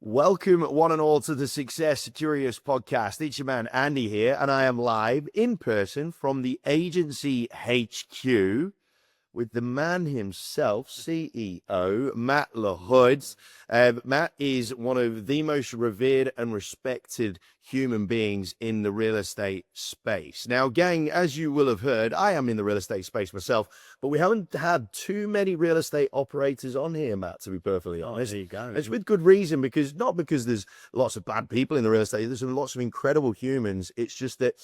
Welcome, one and all, to the Success Curious podcast. It's your man, Andy, here, and I am live in person from the agency HQ with the man himself, CEO, Matt Lahood. Matt is one of the most revered and respected human beings in the real estate space. Now, gang, as you will have heard, I am in the real estate space myself, but we haven't had too many real estate operators on here, Matt, to be perfectly honest. There you go. It's with good reason, because not because there's lots of bad people in the real estate, there's lots of incredible humans. It's just that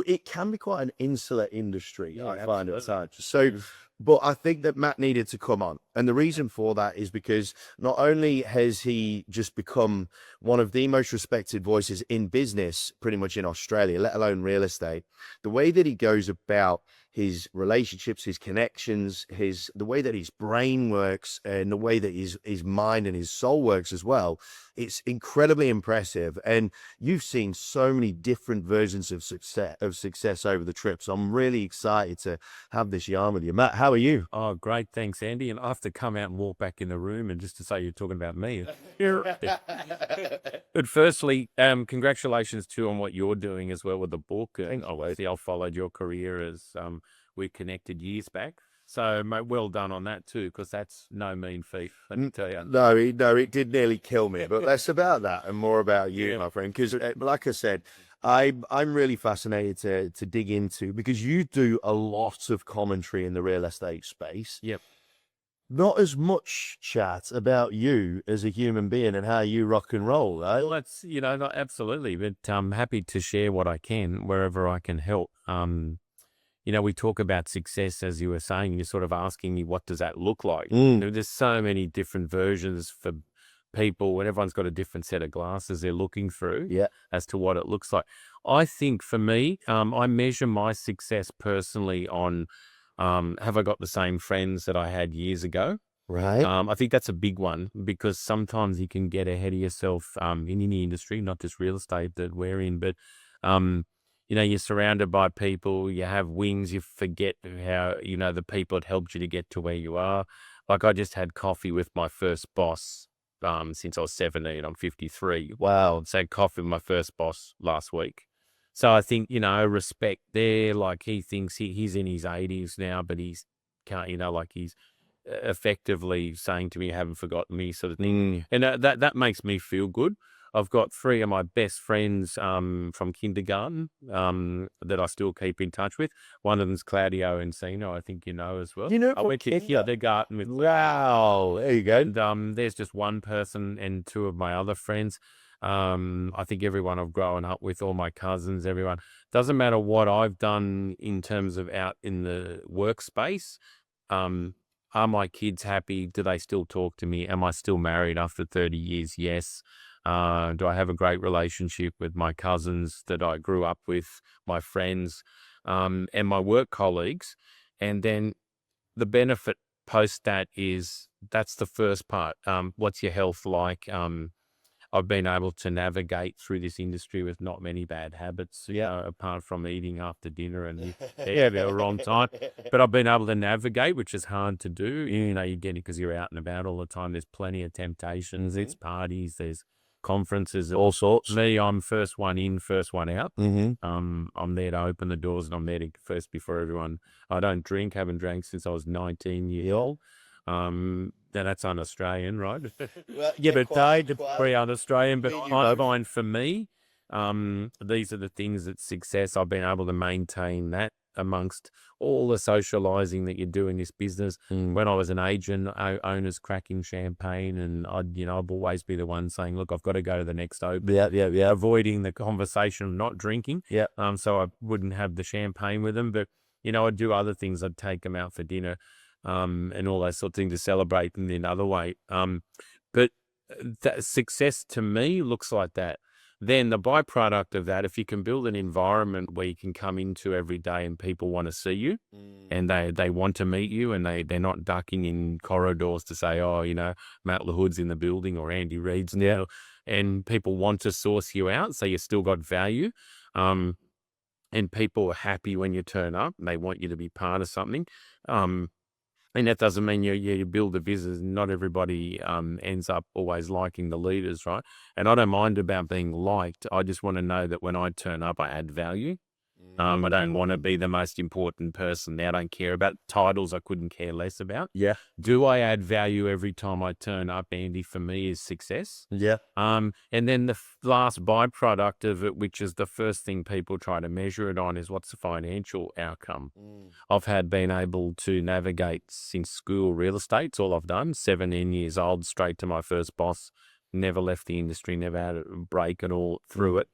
it can be quite an insular industry, Yeah, I find at absolutely. times. So, but I think that Matt needed to come on. And the reason for that is because not only has he just become one of the most respected voices in business, pretty much in Australia, let alone real estate, the way that he goes about his relationships, his connections, the way that his brain works, and the way that his mind and his soul works as well, it's incredibly impressive. And you've seen so many different versions of success over the trip. So I'm really excited to have this yarn with you. Matt, how are you? Oh, great. Thanks, Andy. And I have to come out and walk back in the room and just to say you're talking about me. But firstly, congratulations too on what you're doing as well with the book. And obviously I followed your career as we connected years back. So, mate, well done on that too, because that's no mean feat, let me tell you. No, it did nearly kill me, but less about that and more about you, Yeah. my friend. Because, like I said, I'm really fascinated to dig into, because you do a lot of commentary in the real estate space. Yep. Not as much chat about you as a human being and how you rock and roll, right? Well, that's, not absolutely, but I'm happy to share what I can wherever I can help. We talk about success, as you were saying, you're sort of asking me, what does that look like? There's so many different versions for people, and everyone's got a different set of glasses they're looking through as to what it looks like. I think for me, I measure my success personally on, have I got the same friends that I had years ago? Right. I think that's a big one, because sometimes you can get ahead of yourself in any industry, not just real estate that we're in, but you're surrounded by people, you have wings, you forget how, the people that helped you to get to where you are. Like, I just had coffee with my first boss since I was 17. I'm 53. Wow. So I had coffee with my first boss last week. So I think, respect there. Like, he thinks he's in his 80s now, but he's can't, he's effectively saying to me, "You haven't forgotten me," sort of thing. And that makes me feel good. I've got three of my best friends from kindergarten that I still keep in touch with. One of them's Claudio Encino, I think you know as well. You know, I went to kindergarten with. wow, there you go. And there's just one person and two of my other friends. I think everyone I've grown up with, all my cousins, everyone. Doesn't matter what I've done in terms of out in the workspace. Are my kids happy? Do they still talk to me? Am I still married after 30 years? Yes. Do I have a great relationship with my cousins that I grew up with, my friends, and my work colleagues? And then the benefit post that is, that's the first part. What's your health like? I've been able to navigate through this industry with not many bad habits, apart from eating after dinner and the wrong time. But I've been able to navigate, which is hard to do. You get it because you're out and about all the time. There's plenty of temptations. It's parties, there's conferences, All sorts. Me, I'm first one in, first one out. Mm-hmm. I'm there to open the doors, and I'm there to first before everyone. I don't drink, haven't drank since I was 19 years old. Now that's un-Australian, right? Well, But pretty un-Australian. But I find for me, these are the things that success. I've been able to maintain that amongst all the socializing that you do in this business. When I was an agent, owners cracking champagne, and I'd always be the one saying, "Look, I've got to go to the next open." Avoiding the conversation of not drinking. So I wouldn't have the champagne with them, but I'd do other things. I'd take them out for dinner. And all those sort of things to celebrate in another way. But that success to me looks like that. Then the byproduct of that, if you can build an environment where you can come into every day and people want to see you and they want to meet you, and they're not ducking in corridors to say, "Oh, Matt Lahood's in the building," or "Andy Reid's now," and people want to source you out, so you still got value. And people are happy when you turn up, and they want you to be part of something. And that doesn't mean you build a business. Not everybody ends up always liking the leaders, right? And I don't mind about being liked. I just want to know that when I turn up, I add value. I don't want to be the most important person there. I don't care about titles. I couldn't care less about. Yeah. Do I add value every time I turn up, Andy? For me, is success. Yeah. And then the last byproduct of it, which is the first thing people try to measure it on, is what's the financial outcome. I've been able to navigate since school real estate. It's all I've done. 17 years old, straight to my first boss. Never left the industry. Never had a break at all through it.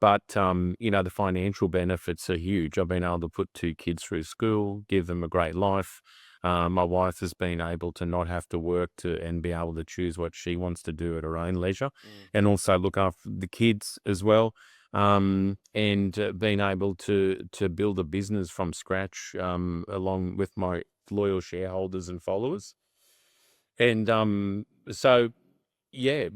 But the financial benefits are huge. I've been able to put 2 kids through school, give them a great life. My wife has been able to not have to work and be able to choose what she wants to do at her own leisure, and also look after the kids as well. And being able to build a business from scratch, along with my loyal shareholders and followers. And so, yeah.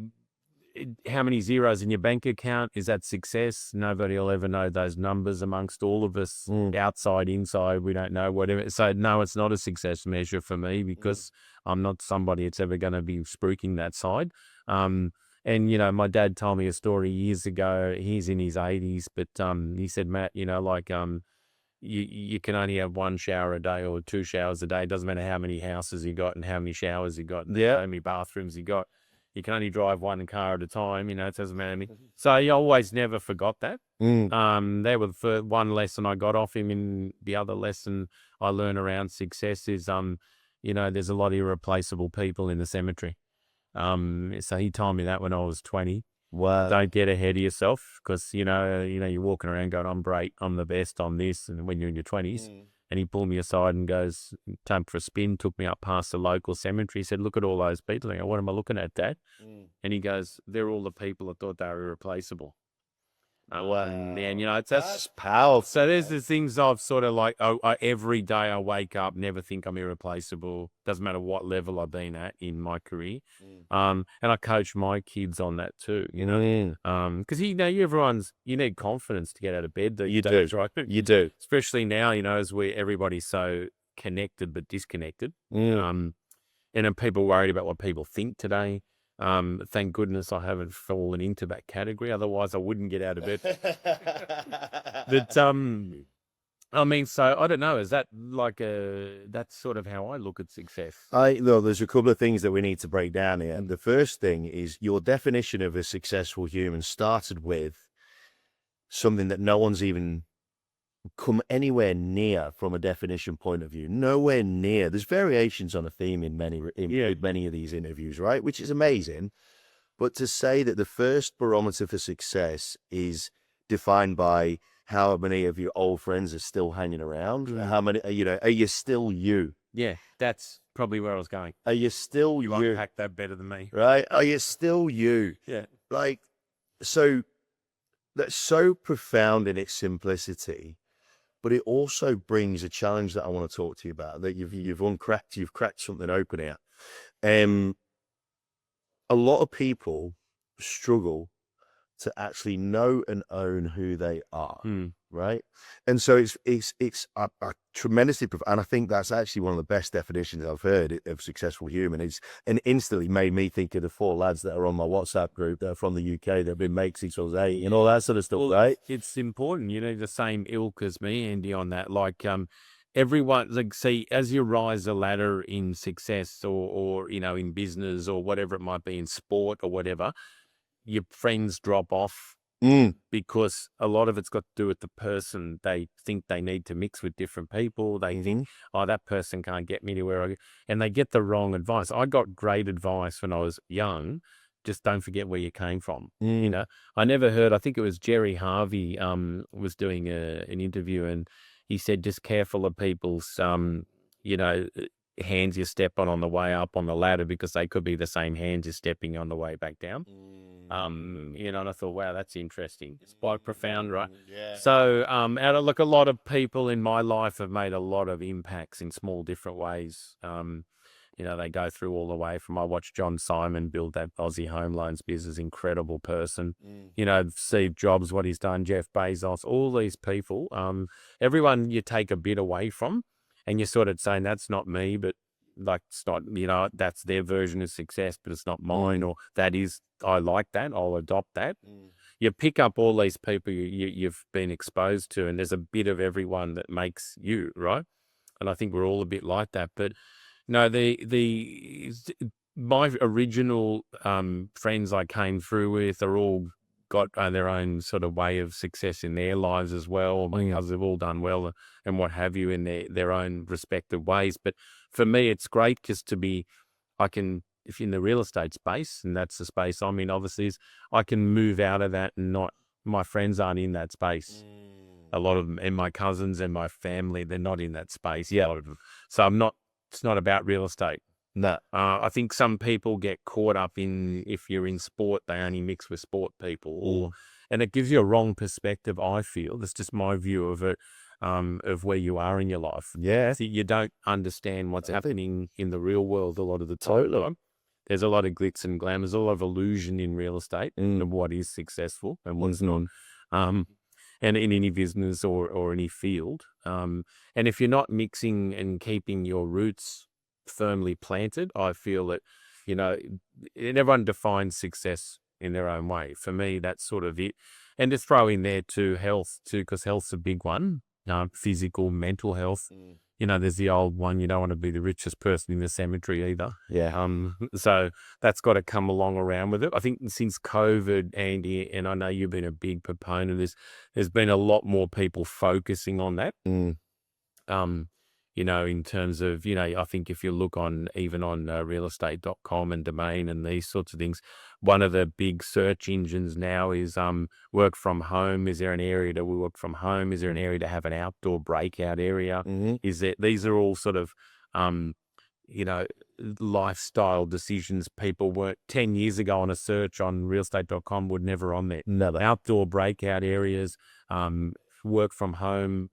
How many zeros in your bank account? Is that success? Nobody will ever know those numbers amongst all of us, outside, inside. We don't know whatever. So no, it's not a success measure for me, because I'm not somebody that's ever going to be spruiking that side. And my dad told me a story years ago. He's in his 80s, but he said, Matt, you can only have 1 shower a day or 2 showers a day. It doesn't matter how many houses you got and how many showers you got, and how many bathrooms you got. You can only drive 1 car at a time, it doesn't matter to me. So I always never forgot that. That was the one lesson I got off him. And the other lesson I learned around success is, there's a lot of irreplaceable people in the cemetery. So he told me that when I was 20. Wow. Don't get ahead of yourself, because, you're walking around going, I'm great, I'm the best, I'm this. And when you're in your 20s, and he pulled me aside and goes, time for a spin, took me up past the local cemetery. He said, look at all those people. I go, what am I looking at, Dad? And he goes, they're all the people that thought they were irreplaceable. And that's powerful. So there's the things I've sort of every day I wake up, never think I'm irreplaceable. Doesn't matter what level I've been at in my career. And I coach my kids on that too, because you need confidence to get out of bed. You do, right? You do, especially now, as everybody's so connected but disconnected. And then people worried about what people think today. Thank goodness I haven't fallen into that category. Otherwise, I wouldn't get out of bed. But so I don't know. Is that that's sort of how I look at success? There's a couple of things that we need to break down here. And the first thing is, your definition of a successful human started with something that no one's even come anywhere near from a definition point of view. Nowhere near. There's variations on a theme in many of these interviews, right? Which is amazing. But to say that the first barometer for success is defined by how many of your old friends are still hanging around, how many, are you still you? Yeah, that's probably where I was going. Are you still you? You unpack that better than me. Right? Are you still you? Yeah. So that's so profound in its simplicity. But it also brings a challenge that I want to talk to you about, that you've cracked something open here. A lot of people struggle to actually know and own who they are, right? And so it's a tremendously profound, and I think that's actually one of the best definitions I've heard of successful human. And instantly made me think of the 4 lads that are on my WhatsApp group that are from the UK, they've been mates since I was 8 and all that sort of stuff, right? It's important, the same ilk as me, Andy, on that. Everyone, see, as you rise a ladder in success or in business or whatever it might be, in sport or whatever, your friends drop off because a lot of it's got to do with the person. They think they need to mix with different people. They think, that person can't get me to where I go. And they get the wrong advice. I got great advice when I was young. Just don't forget where you came from. I never heard, I think it was Jerry Harvey was doing an interview, and he said, just careful of people's, hands you step on the way up on the ladder, because they could be the same hands you're stepping on the way back down. And I thought, wow, that's interesting. It's quite profound, right? Yeah. So, a lot of people in my life have made a lot of impacts in small, different ways. They go through all the way from, I watched John Simon build that Aussie home loans business, incredible person. Steve Jobs, what he's done, Jeff Bezos, all these people, everyone you take a bit away from. and you're sort of saying that's not me, but like it's not, that's their version of success, but it's not mine, or that is, I like that, I'll adopt that. You pick up all these people you've been exposed to, and there's a bit of everyone that makes you, right? And I think we're all a bit like that. But no, my original friends I came through with are all got their own sort of way of success in their lives as well. My cousins have all done well and what have you in their own respective ways. But for me, it's great just to be, if you're in the real estate space, and that's the space I'm in, obviously, is I can move out of that and my friends aren't in that space. A lot of them, and my cousins and my family, they're not in that space. Yeah. A lot of them. So it's not about real estate. No. I think some people get caught up in, if you're in sport, they only mix with sport people, and it gives you a wrong perspective, I feel. That's just my view of it, of where you are in your life. Yeah. So you don't understand what's happening in the real world a lot of the time. There's a lot of glitz and glam. There's a lot of illusion in real estate of what is successful and what's not. And in any business or any field. And if you're not mixing and keeping your roots firmly planted, I feel that, everyone defines success in their own way. For me, that's sort of it. And to throw in there too, health too, because health's a big one. Physical, mental health. There's the old one, you don't want to be the richest person in the cemetery either. Yeah. So that's got to come along around with it. I think since COVID, Andy, and I know you've been a big proponent of this, there's been a lot more people focusing on that. In terms of, I think if you look even on realestate.com and Domain and these sorts of things, one of the big search engines now is work from home. Is there an area to work from home? Is there an area to have an outdoor breakout area? These are all sort of, lifestyle decisions people weren't 10 years ago on a search on realestate.com would never on there. Never. Outdoor breakout areas, work from home,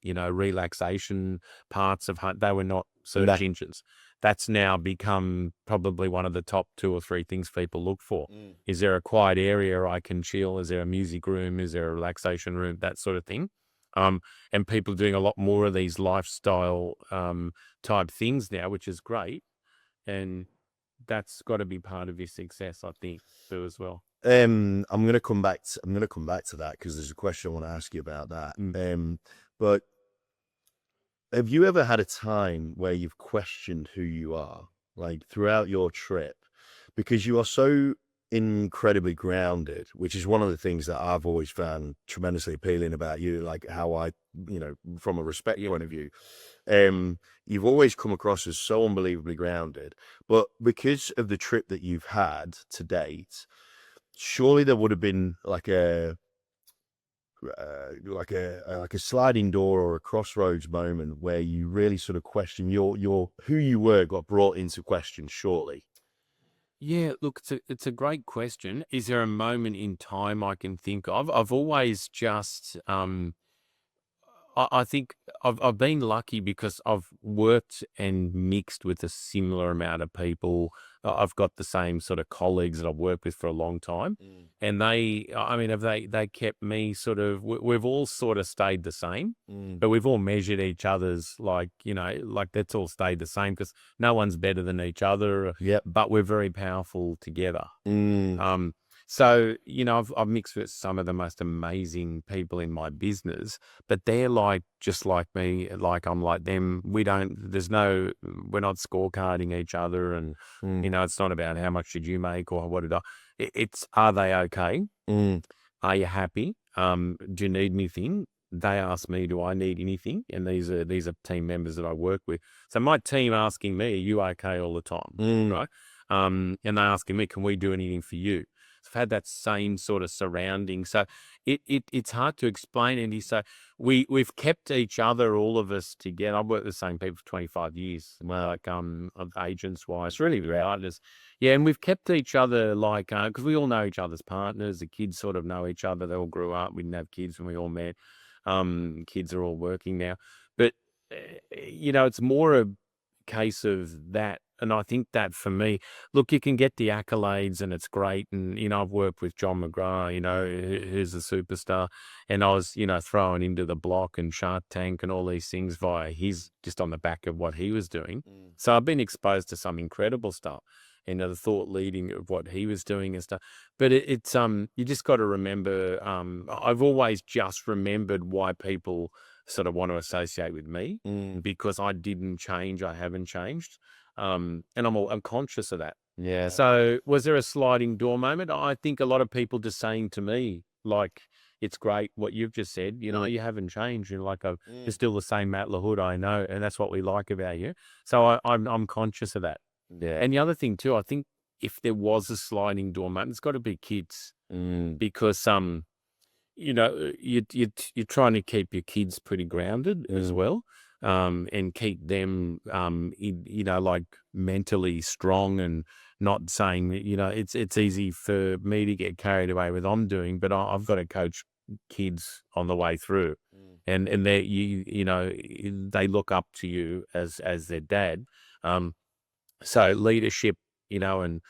relaxation parts of home, they were not search engines. That's now become probably one of the top 2 or 3 things people look for. Is there a quiet area I can chill? Is there a music room? Is there a relaxation room? That sort of thing. And people doing a lot more of these lifestyle type things now, which is great. And that's got to be part of your success, I think, too, as well. I'm gonna come back to that because there's a question I want to ask you about that. But have you ever had a time where you've questioned who you are, like throughout your trip, because you are so incredibly grounded, which is one of the things that I've always found tremendously appealing about you, like how I, from a respect point of view, you've always come across as so unbelievably grounded. But because of the trip that you've had to date, surely there would have been like a sliding door or a crossroads moment where you really sort of question your who you were got brought into question, surely. Yeah, look, it's a great question. Is there a moment in time I can think of? I've always just I think I've been lucky because I've worked and mixed with a similar amount of people. I've got the same sort of colleagues that I've worked with for a long time, and they kept me sort of. We've all sort of stayed the same, but we've all measured each other's like that's all stayed the same because no one's better than each other. Yep. But we're very powerful together. So, I've mixed with some of the most amazing people in my business, but they're just like me, like I'm like them. We're not scorecarding each other and, it's not about how much did you make or what did I, it's, are they okay? Are you happy? Do you need anything? They ask me, do I need anything? And these are team members that I work with. So my team asking me, are you okay all the time? Right. And they asking me, can we do anything for you? I've had that same sort of surrounding. So it's hard to explain, Andy. So we've kept each other, all of us together. I've worked with the same people for 25 years, like of agents wise, really partners. Yeah, and we've kept each other because we all know each other's partners. The kids sort of know each other. They all grew up. We didn't have kids when we all met. Kids are all working now. But, it's more a case of that And I think that for me, look, you can get the accolades and it's great. And, I've worked with John McGrath, who's a superstar. And I was, thrown into the block and Shark Tank and all these things via just on the back of what he was doing. So I've been exposed to some incredible stuff. The thought leading of what he was doing and stuff. But it's you just got to remember, I've always just remembered why people sort of want to associate with me because I didn't change. I haven't changed. And I'm conscious of that. Yeah. So was there a sliding door moment? I think a lot of people just saying to me, like, it's great what you've just said, you haven't changed. You're like, you're still the same Matt Lahood, I know. And that's what we like about you. So I'm conscious of that. Yeah. And the other thing too, I think if there was a sliding door moment, it's got to be kids because, you're trying to keep your kids pretty grounded as well, and keep them, like mentally strong and not saying that, it's easy for me to get carried away with what I'm doing, but I've got to coach kids on the way through, and they look up to you as their dad. So leadership, and,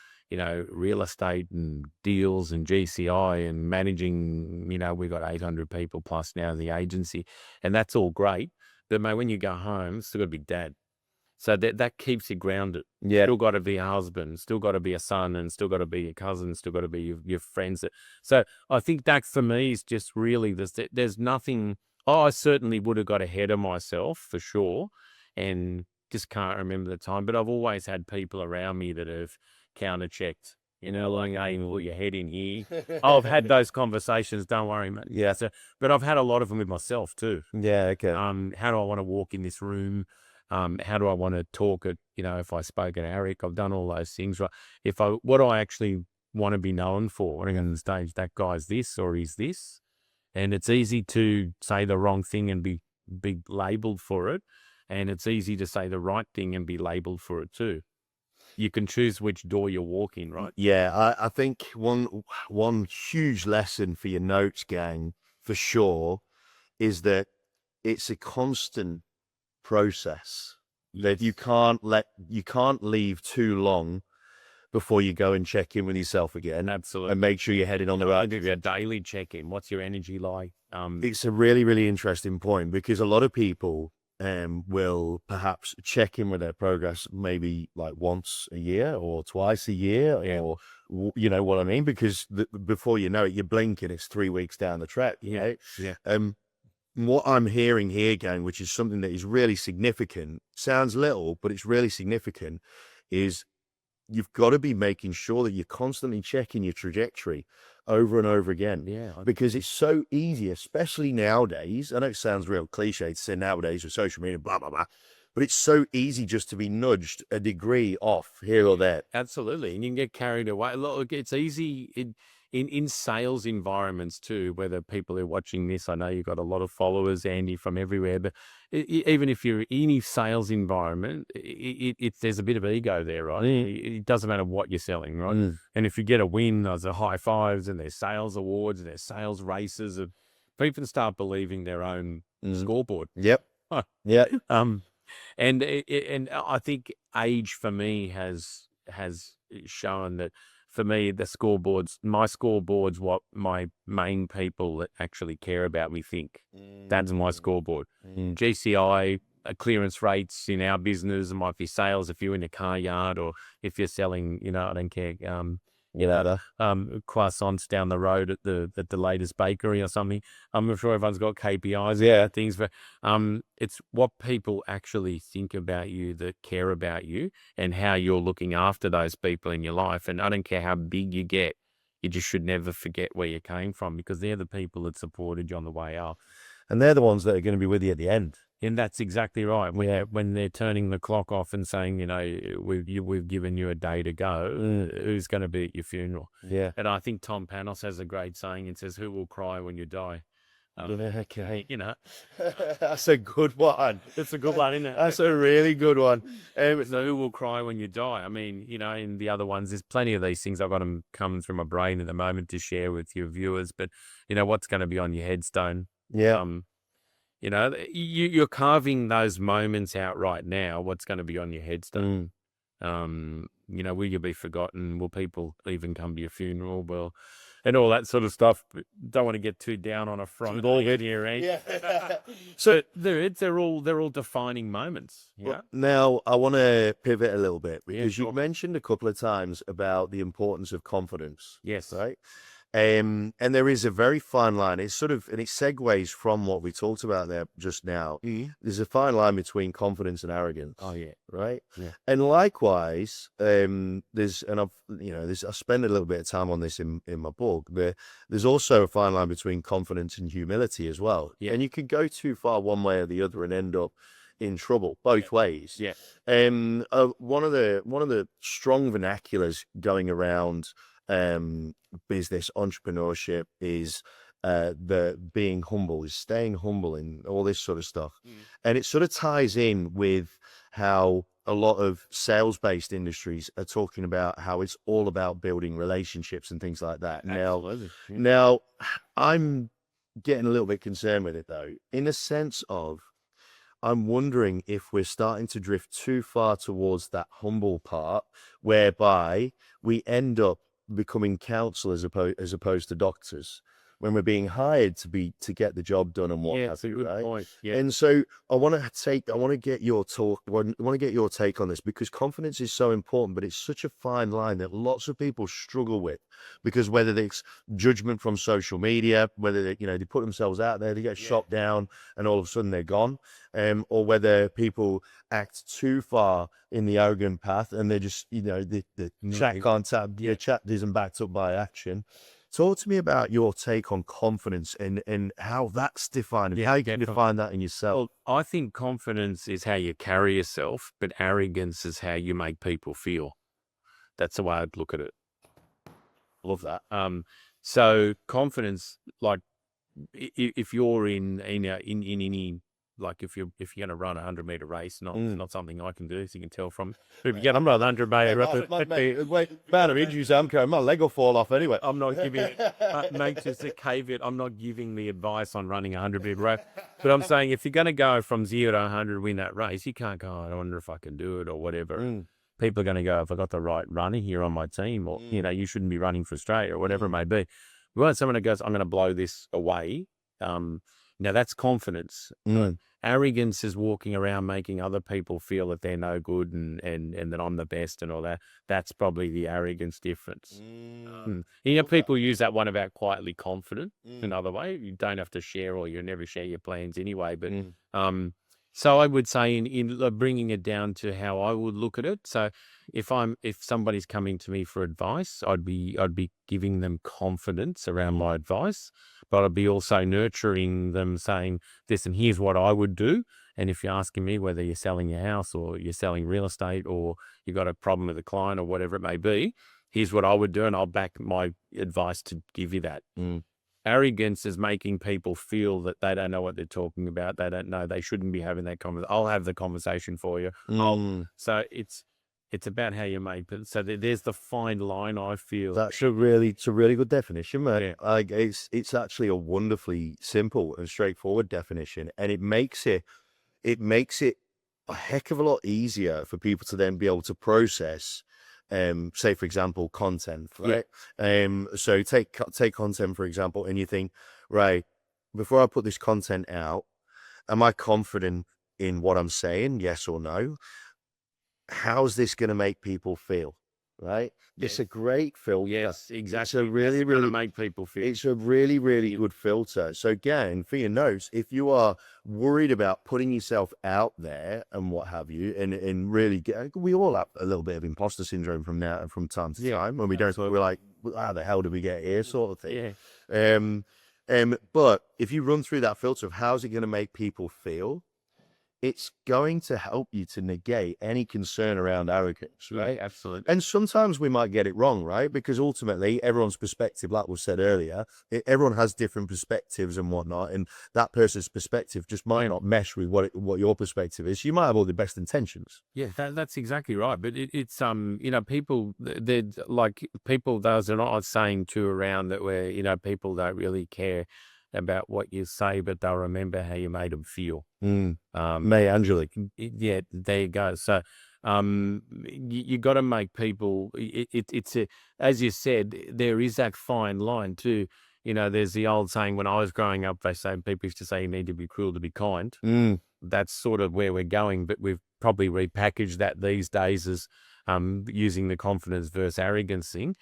real estate and deals and GCI and managing, we've got 800 people plus now in the agency, and that's all great. But mate, when you go home, it's still got to be dad. So that keeps you grounded. Yeah. Still got to be a husband, still got to be a son, and still got to be your cousin, still got to be your friends. So I think that for me is just really, there's nothing. I certainly would have got ahead of myself for sure, and just can't remember the time. But I've always had people around me that have counter-checked, like, hey, put your head in here. I've had those conversations, don't worry, mate. Yeah. So, but I've had a lot of them with myself too. Yeah. Okay. How do I want to walk in this room? How do I want to talk at, if I spoke at Eric, I've done all those things, right? What do I actually want to be known for? When I go on the stage, that guy's this or he's this. And it's easy to say the wrong thing and be labeled for it. And it's easy to say the right thing and be labeled for it too. You can choose which door you're walking, right? Yeah, I think one huge lesson for your notes gang, for sure, is that it's a constant process. That you can't leave too long before you go and check in with yourself again. Absolutely. And make sure you're heading on the right. I'll give you a daily check-in. What's your energy like? It's a really, really interesting point because a lot of people will perhaps check in with their progress maybe like once a year or twice a year, or you know what I mean? Because before you know it, you blink and it's 3 weeks down the track. Yeah. What I'm hearing here, gang, which is something that is really significant, sounds little, but it's really significant, is you've got to be making sure that you're constantly checking your trajectory over and over again. Yeah. Because it's so easy, especially nowadays. I know it sounds real cliche to say nowadays with social media, blah, blah, blah. But it's so easy just to be nudged a degree off here or there. Absolutely. And you can get carried away. Look, it's easy in sales environments too, whether people are watching this. I know you've got a lot of followers, Andy, from everywhere, but even if you're in a sales environment, there's a bit of ego there, right? It doesn't matter what you're selling, right? And if you get a win, there's a high fives and there's sales awards and there's sales races, and people start believing their own scoreboard. Yep. Yeah. And I think age for me has shown that. For me, my scoreboard's what my main people that actually care about me think. That's my scoreboard. GCI, clearance rates in our business, it might be sales if you're in a car yard or if you're selling, I don't care, croissants down the road at the latest bakery or something. I'm sure everyone's got KPIs, things, but it's what people actually think about you, that care about you, and how you're looking after those people in your life. And I don't care how big you get, you just should never forget where you came from, because they're the people that supported you on the way up. And they're the ones that are going to be with you at the end. And that's exactly right. When they're turning the clock off and saying, we've given you a day to go, who's going to be at your funeral? Yeah. And I think Tom Panos has a great saying. It says, "Who will cry when you die?" Okay. That's a good one. It's a good one, isn't it? That's a really good one. So who will cry when you die? I mean, in the other ones, there's plenty of these things. I've got them coming through my brain at the moment to share with your viewers. But what's going to be on your headstone? Yeah. You're carving those moments out right now. What's going to be on your headstone? Will you be forgotten? Will people even come to your funeral? Well, and all that sort of stuff. But don't want to get too down on a Friday here, eh? Yeah. So they're all defining moments. Yeah. Well, now I want to pivot a little bit because sure. you mentioned a couple of times about the importance of confidence. Yes. Right. And there is a very fine line. It's sort of, and it segues from what we talked about there just now. There's a fine line between confidence and arrogance. Oh yeah. Right. Yeah. And likewise, I spend a little bit of time on this in my book, but there's also a fine line between confidence and humility as well. Yeah. And you can go too far one way or the other and end up in trouble both ways. Yeah. One of the strong vernaculars going around business entrepreneurship is the being humble, is staying humble, and all this sort of stuff. And it sort of ties in with how a lot of sales-based industries are talking about how it's all about building relationships and things like that. Now, I'm getting a little bit concerned with it though, in the sense of I'm wondering if we're starting to drift too far towards that humble part, whereby we end up becoming counselors as opposed to doctors when we're being hired to get the job done and what have you, right? Point. Yeah. And so I want to get your take on this, because confidence is so important, but it's such a fine line that lots of people struggle with, because whether it's judgment from social media, whether they put themselves out there, they get shot down and all of a sudden they're gone, or whether people act too far in the arrogant path and they're just, the chat can't tap, your chat isn't backed up by action. Talk to me about your take on confidence and how that's defined, and how you can define that in yourself. Well, I think confidence is how you carry yourself, but arrogance is how you make people feel. That's the way I'd look at it. Love that. So confidence, like if you're in any, like if you're going to run a 100-meter race, not something I can do, as you can tell from. If you get, I'm not 100-meter Bad of injuries, my leg will fall off anyway. I'm not giving, mate, just a caveat. I'm not giving the advice on running a 100-meter race, but I'm saying if you're going to go from 0 to 100, win that race, you can't go, I wonder if I can do it or whatever. People are going to go, if I got the right runner here on my team, or you shouldn't be running for Australia or whatever it may be. We want someone that goes, I'm going to blow this away. Now that's confidence. Arrogance is walking around making other people feel that they're no good and that I'm the best and all that. That's probably the arrogance difference. People use that one about quietly confident. Another way, you don't have to share, or you never share your plans anyway. But so I would say in bringing it down to how I would look at it. So if somebody's coming to me for advice, I'd be giving them confidence around my advice, but I'd be also nurturing them, saying, listen, here's what I would do. And if you're asking me whether you're selling your house or you're selling real estate or you got a problem with a client or whatever it may be, here's what I would do, and I'll back my advice to give you that. Arrogance is making people feel that they don't know what they're talking about. They don't know. They shouldn't be having that conversation. I'll have the conversation for you. So it's about how you make it. So there's the fine line, I feel. It's a really good definition, mate. Yeah. It's actually a wonderfully simple and straightforward definition, and it makes it a heck of a lot easier for people to then be able to process. Say for example, content, right? So take content for example, and you think, right, before I put this content out, am I confident in what I'm saying? Yes or no? How's this going to make people feel? Right? It's a great filter. Yes, exactly. It's a really make people feel. It's a really good filter. So again, for your notes, if you are worried about putting yourself out there and what have you, and really we all have a little bit of imposter syndrome from time to time when we don't. We're like, how the hell did we get here, sort of thing. But if you run through that filter of how's it going to make people feel, it's going to help you to negate any concern around arrogance, right? Absolutely. And sometimes we might get it wrong, right? Because ultimately, everyone's perspective, like we said earlier, everyone has different perspectives and whatnot, and that person's perspective just might not mesh with what your perspective is. You might have all the best intentions. Yeah, that's exactly right. But it's people, they're like people. Those are not saying too around that where people don't really care about what you say, but they'll remember how you made them feel. May Angelique. Yeah, there you go. So You got to make people. It's a, as you said, there is that fine line too. There's the old saying when I was growing up, people used to say you need to be cruel to be kind. That's sort of where we're going, but we've probably repackaged that these days as using the confidence versus arrogance thing.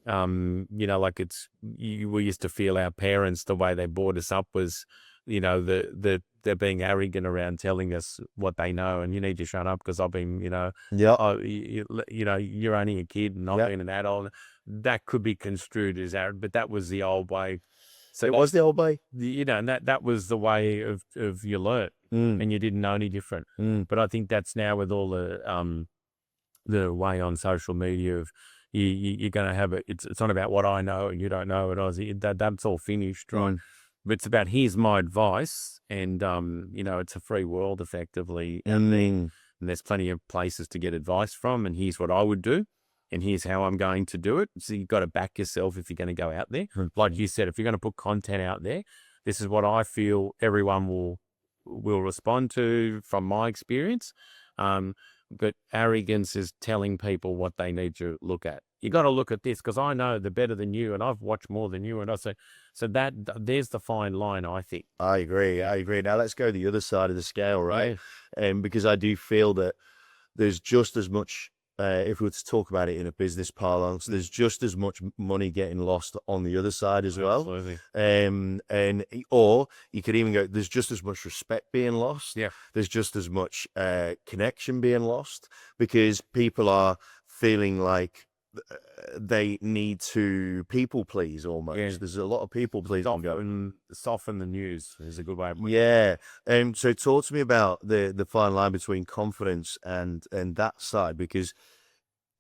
Like we used to feel our parents, the way they brought us up was, they're being arrogant around telling us what they know, and you need to shut up because I've been, you're only a kid and I've been an adult. That could be construed as arrogant, but that was the old way. So it was the old way, and that was the way of you learn, and you didn't know any different. But I think that's now with all the way on social media of you're going to have it. It's not about what I know and you don't know it. That's all finished, right? But it's about here's my advice, and it's a free world effectively, and there's plenty of places to get advice from, and here's what I would do, and here's how I'm going to do it. So you've got to back yourself if you're going to go out there. Like you said, if you're going to put content out there, this is what I feel everyone will respond to from my experience. But arrogance is telling people what they need to look at. You got to look at this because I know the better than you, and I've watched more than you, and I say, so that there's the fine line, I think. I agree. Now let's go the other side of the scale, right? Because I do feel that there's just as much, if we were to talk about it in a business parlance, there's just as much money getting lost on the other side as well. Absolutely. Or you could even go, there's just as much respect being lost. Yeah. There's just as much connection being lost because people are feeling like they need to people please almost. Yeah. There's a lot of people please. Soften the news is a good way of putting it. Yeah. So talk to me about the fine line between confidence and that side, because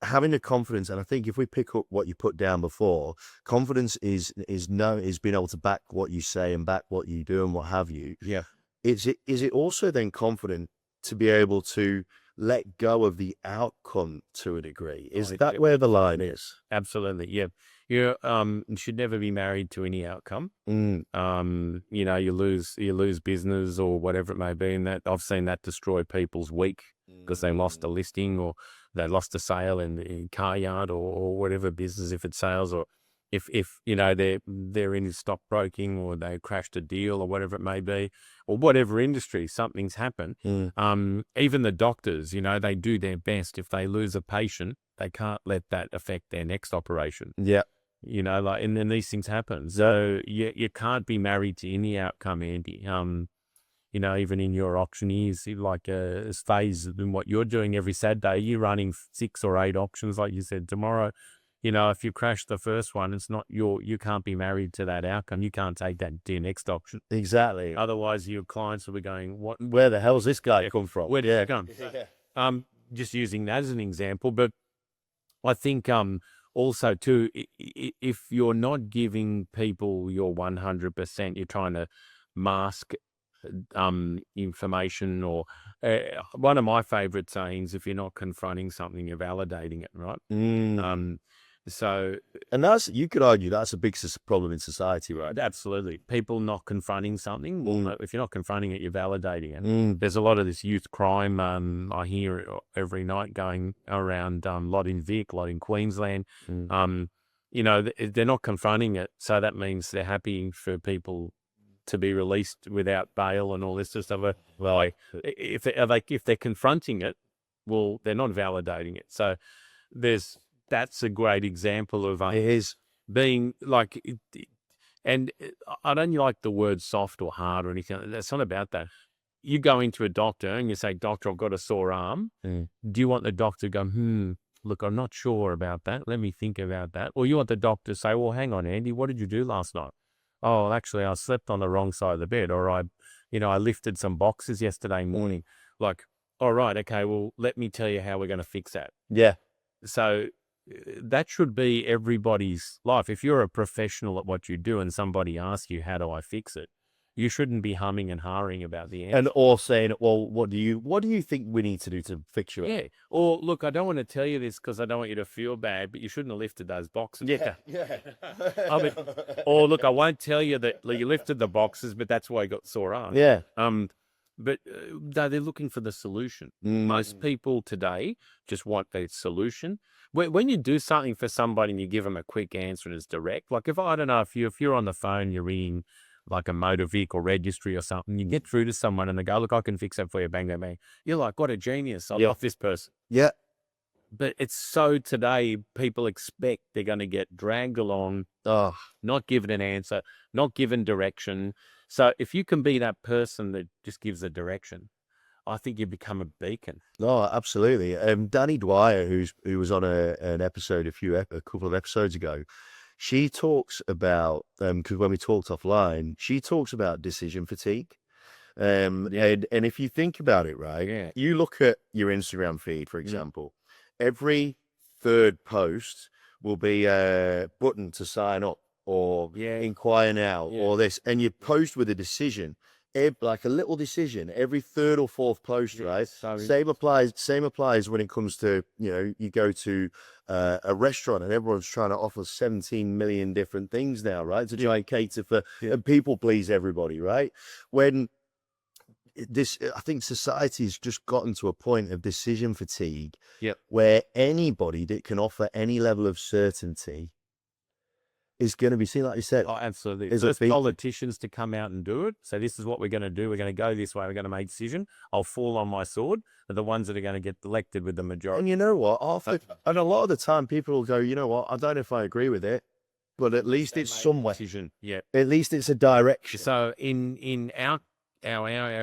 having the confidence, and I think if we pick up what you put down before, confidence is being able to back what you say and back what you do and what have you. Yeah. Is it also then confident to be able to let go of the outcome to a degree? Is that where the line is? Absolutely. Yeah. You should never be married to any outcome. You lose business or whatever it may be, and that I've seen that destroy people's week because they lost a listing or they lost a sale in the car yard or whatever business, if it's sales, or if they're in stockbroking or they crashed a deal or whatever it may be, or whatever industry, something's happened. Even the doctors, they do their best. If they lose a patient, they can't let that affect their next operation. Yeah. And then these things happen. So you can't be married to any outcome, Andy. Even in your auctioneers, like as phase in what you're doing every Saturday, you're running 6 or 8 auctions, like you said, tomorrow. If you crash the first one, it's not you can't be married to that outcome. You can't take that to your next auction. Exactly. Otherwise, your clients will be going, "What? Where the hell's this guy come from? Where did he come?" Just using that as an example, but I think also too, if you're not giving people your 100%, you're trying to mask information, or one of my favorite sayings, if you're not confronting something, you're validating it, right? And you could argue that's a big problem in society, right? Absolutely. People not confronting something. Well, if you're not confronting it, you're validating it. There's a lot of this youth crime. I hear every night going around, a lot in Vic, a lot in Queensland. They're not confronting it. So that means they're happy for people to be released without bail and all this sort of stuff. Well, if they're confronting it, well, they're not validating it. So that's a great example of being like, and I don't like the word soft or hard or anything. That's not about that. You go into a doctor and you say, "Doctor, I've got a sore arm." Do you want the doctor to go, look, I'm not sure about that. Let me think about that. Or you want the doctor to say, "Well, hang on, Andy, what did you do last night?" "Oh, actually, I slept on the wrong side of the bed," or I lifted some boxes yesterday morning. Like, all right, okay, well, let me tell you how we're going to fix that. Yeah. So that should be everybody's life. If you're a professional at what you do and somebody asks you, "How do I fix it?" you shouldn't be humming and hawing about the answer. And or saying, "Well, what do you think we need to do to fix you?" Yeah. Or, "Look, I don't want to tell you this because I don't want you to feel bad, but you shouldn't have lifted those boxes." Yeah. Or, "Look, I won't tell you that you lifted the boxes, but that's why you got sore arms." Yeah. but they're looking for the solution. Most people today just want the solution. When you do something for somebody and you give them a quick answer and it's direct, like I don't know if you're on the phone, you're ringing like a motor vehicle registry or something, you get through to someone and they go, look, I can fix that for you, bang, bang, bang. You're like, what a genius. I love this person. Yeah. But it's so today, people expect they're going to get dragged along, not given an answer, not given direction. So if you can be that person that just gives a direction, I think you become a beacon. No, absolutely. Danny Dwyer, who was on an episode a couple of episodes ago, she talks about, because when we talked offline, she talks about decision fatigue. And if you think about it, right, you look at your Instagram feed, for example, every third post will be a button to sign up or inquire now or this, and you post with a decision, like a little decision every third or fourth post, right? Same applies when it comes to, you go to a restaurant and everyone's trying to offer 17 million different things now, right? To try and cater for and people please everybody, right? When I think society's just gotten to a point of decision fatigue where anybody that can offer any level of certainty is going to be seen, like you said. Oh, absolutely. There's politicians to come out and do it. So this is what we're going to do. We're going to go this way. We're going to make a decision. I'll fall on my sword. They're the ones that are going to get elected with the majority. And you know what? And a lot of the time people will go, you know what? I don't know if I agree with it, but at least it's somewhere. Yeah. At least it's a direction. So in our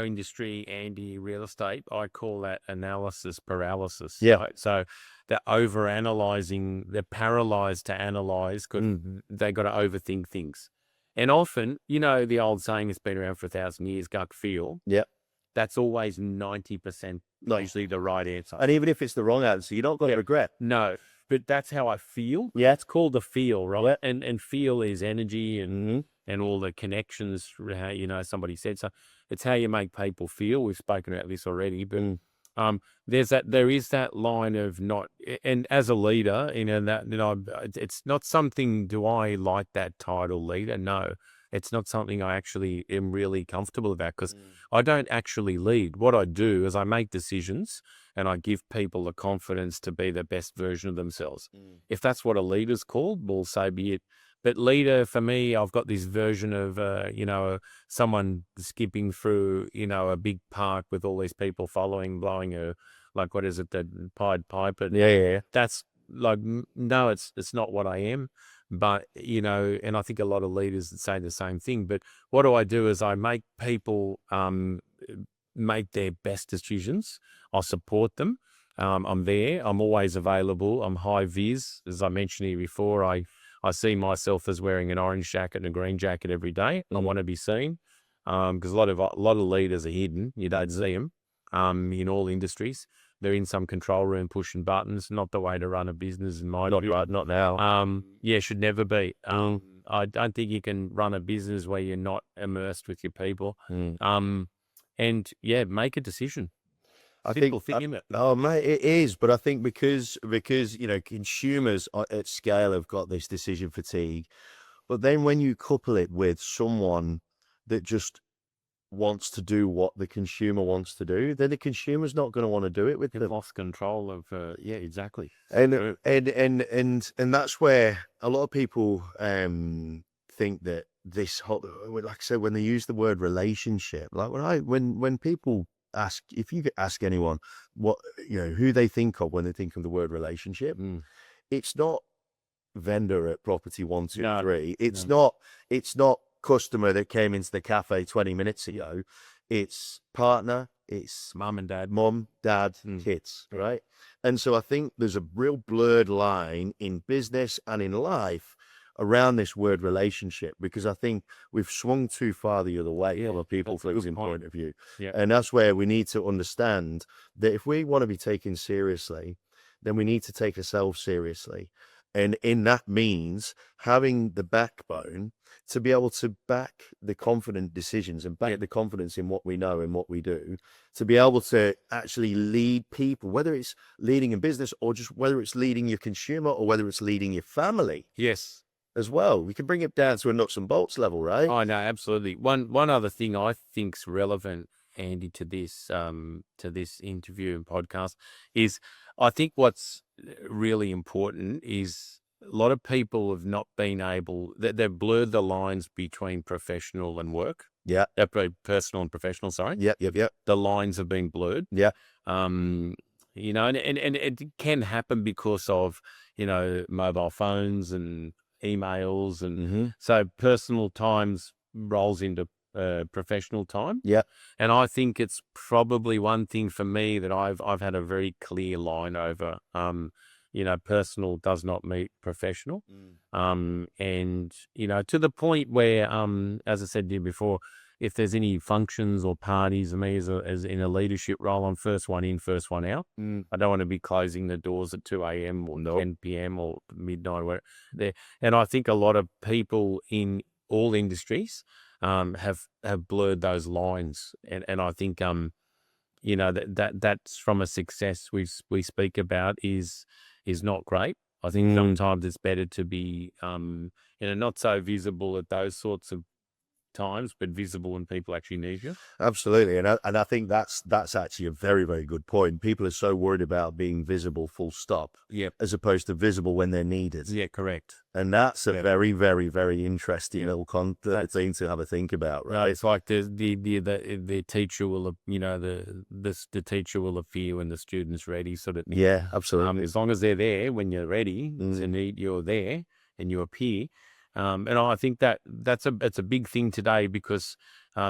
industry, Andy, real estate, I call that analysis paralysis. Yeah. Right? So they're over-analyzing, they're paralyzed to analyze because they got to overthink things. And often, the old saying that's been around for 1,000 years, gut feel. Yeah. That's always 90% usually the right answer. And even if it's the wrong answer, you don't got to regret. No, but that's how I feel. Yeah. It's called the feel, right? Yeah. And feel is energy and all the connections, somebody said so. It's how you make people feel. We've spoken about this already, but there is that line of not, and as a leader, it's not something, do I like that title leader? No, it's not something I actually am really comfortable about because I don't actually lead. What I do is I make decisions and I give people the confidence to be the best version of themselves. If that's what a leader's called, well, so be it. But leader, for me, I've got this version of, someone skipping through, a big park with all these people following, blowing the Pied Piper. Yeah. That's like, no, it's not what I am. But, and I think a lot of leaders say the same thing. But what I do is I make people make their best decisions. I support them. I'm there. I'm always available. I'm high vis. As I mentioned here before, I see myself as wearing an orange jacket and a green jacket every day. I want to be seen because a lot of leaders are hidden. You don't see them in all industries. They're in some control room pushing buttons. Not the way to run a business in my view. Not now. Should never be. I don't think you can run a business where you're not immersed with your people. Make a decision. I think it. Oh, mate, it is. But I think because consumers at scale have got this decision fatigue. But then when you couple it with someone that just wants to do what the consumer wants to do, then the consumer's not going to want to do it with them. They've lost control of. Exactly. And that's where a lot of people think that this whole, like I said, when they use the word relationship, like when people ask, if you ask anyone what who they think of when they think of the word relationship, it's not vendor at property 123. It's not customer that came into the cafe 20 minutes ago. It's partner. It's mum, dad, kids, right? And so I think there's a real blurred line in business and in life around this word relationship, because I think we've swung too far the other way from a people-pleasing point of view. Yeah. And that's where we need to understand that if we want to be taken seriously, then we need to take ourselves seriously. And in that means having the backbone to be able to back the confident decisions and back the confidence in what we know and what we do, to be able to actually lead people, whether it's leading in business or just whether it's leading your consumer or whether it's leading your family. Yes. As well, we can bring it down to a nuts and bolts level, right? Oh no, absolutely. One other thing I think's relevant, Andy, to this interview and podcast is I think what's really important is a lot of people have not been able, they've blurred the lines between professional and work. Yeah. Personal and professional, sorry. Yep. The lines have been blurred. Yeah. You know, and it can happen because of, you know, mobile phones and emails. And so personal times rolls into professional time. Yeah. And I think it's probably one thing for me that I've had a very clear line over. You know, personal does not meet professional. And, you know, to the point where, as I said to you before, if there's any functions or parties, me as in a leadership role, I'm first one in, first one out. I don't want to be closing the doors at 2 a.m. or 10 p.m. or midnight. Where there, and I think a lot of people in all industries have blurred those lines, and I think you know, that's from a success we speak about is not great. I think sometimes it's better to be you know, not so visible at those sorts of times, but visible when people actually need you. Absolutely, and I think that's actually a very, very good point. People are so worried about being visible, full stop, as opposed to visible when they're needed. Yeah, correct. And that's a very, very, very interesting little thing to have a think about, right? No, it's like the teacher will, you know, the teacher will appear when the student's ready, sort of thing. Yeah, absolutely. As long as they're there when you're ready to need, you're there and you appear. And I think it's a big thing today because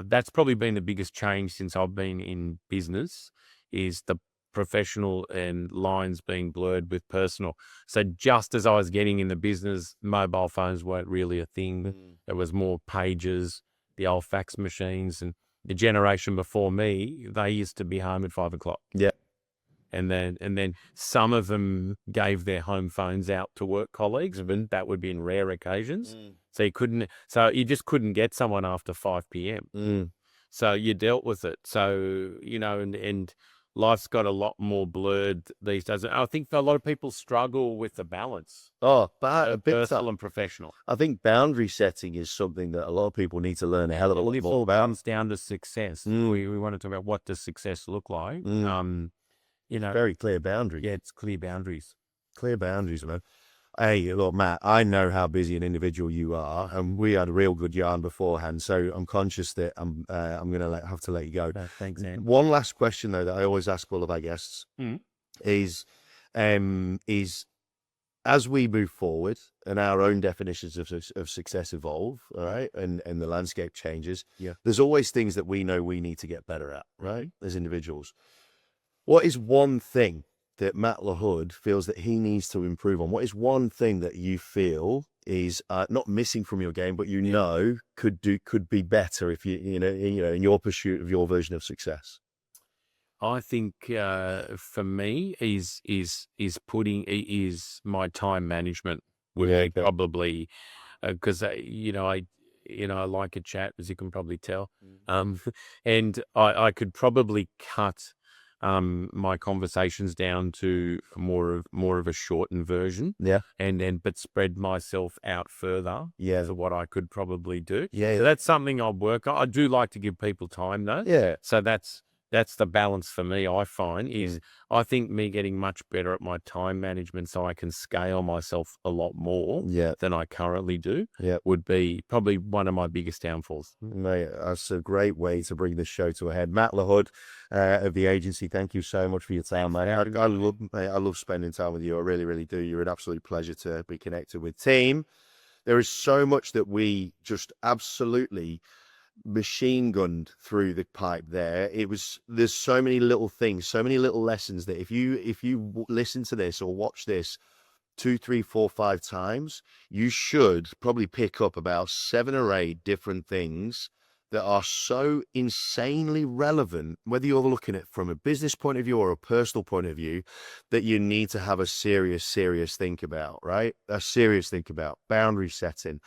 that's probably been the biggest change since I've been in business is the professional and lines being blurred with personal. So just as I was getting in the business, mobile phones weren't really a thing. There was more pages, the old fax machines, and the generation before me, they used to be home at 5 o'clock. Yeah. And then some of them gave their home phones out to work colleagues, but that would be in rare occasions. So you just couldn't get someone after 5 p.m. So you dealt with it. So, you know, and life's got a lot more blurred these days. I think a lot of people struggle with the balance. Personal and professional. I think boundary setting is something that a lot of people need to learn a hell of a lot It all comes down to success. We want to talk about what does success look like. You know, very clear boundaries. Yeah, it's clear boundaries. Clear boundaries, man. Hey, look, Matt, I know how busy an individual you are, and we had a real good yarn beforehand, so I'm conscious that I'm going to have to let you go. Thanks, Andy. One last question, though, that I always ask all of our guests is as we move forward and our own definitions of success evolve, all right, and the landscape changes, there's always things that we know we need to get better at, right, as individuals. What is one thing that Matt Lahood feels that he needs to improve on? What is one thing that you feel is not missing from your game, but you know could be better if you know in your pursuit of your version of success? I think for me is my time management would be probably because you know I like a chat, as you can probably tell, and I could probably cut my conversations down to more of a shortened version. But spread myself out further. To what I could probably do. So that's something I'll work on. I do like to give people time though. So that's the balance for me. I find is I think me getting much better at my time management so I can scale myself a lot more than I currently do would be probably one of my biggest downfalls. Mate, that's a great way to bring this show to a head. Matt Lahood of the agency, thank you so much for your time, mate. I love spending time with you. I really, really do. You're an absolute pleasure to be connected with. Team, there is so much that we just absolutely machine gunned through the pipe there. There's so many little things, so many little lessons that if you listen to this or watch this 2, 3, 4, 5 times, you should probably pick up about 7 or 8 different things that are so insanely relevant, whether you're looking at it from a business point of view or a personal point of view, that you need to have a serious think about, right? A serious think about boundary setting.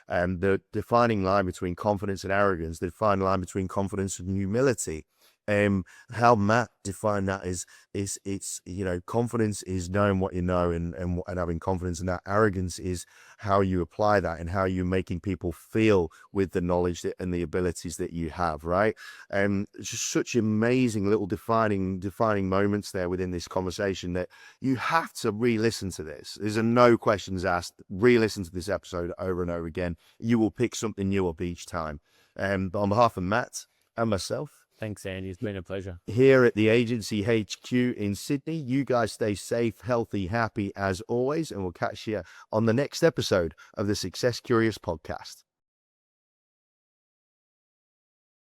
And the defining line between confidence and arrogance, the defining line between confidence and humility, How Matt defined that is it's confidence is knowing what you know and having confidence, and that arrogance is how you apply that and how you're making people feel with the knowledge and the abilities that you have, right? Just such amazing little defining moments there within this conversation that you have to re-listen to this. There's a no questions asked. Re-listen to this episode over and over again. You will pick something new up each time. But on behalf of Matt and myself, Thanks, Andy. It's been a pleasure. here at the agency HQ in Sydney, you guys stay safe, healthy, happy as always, and we'll catch you on the next episode of the Success Curious podcast.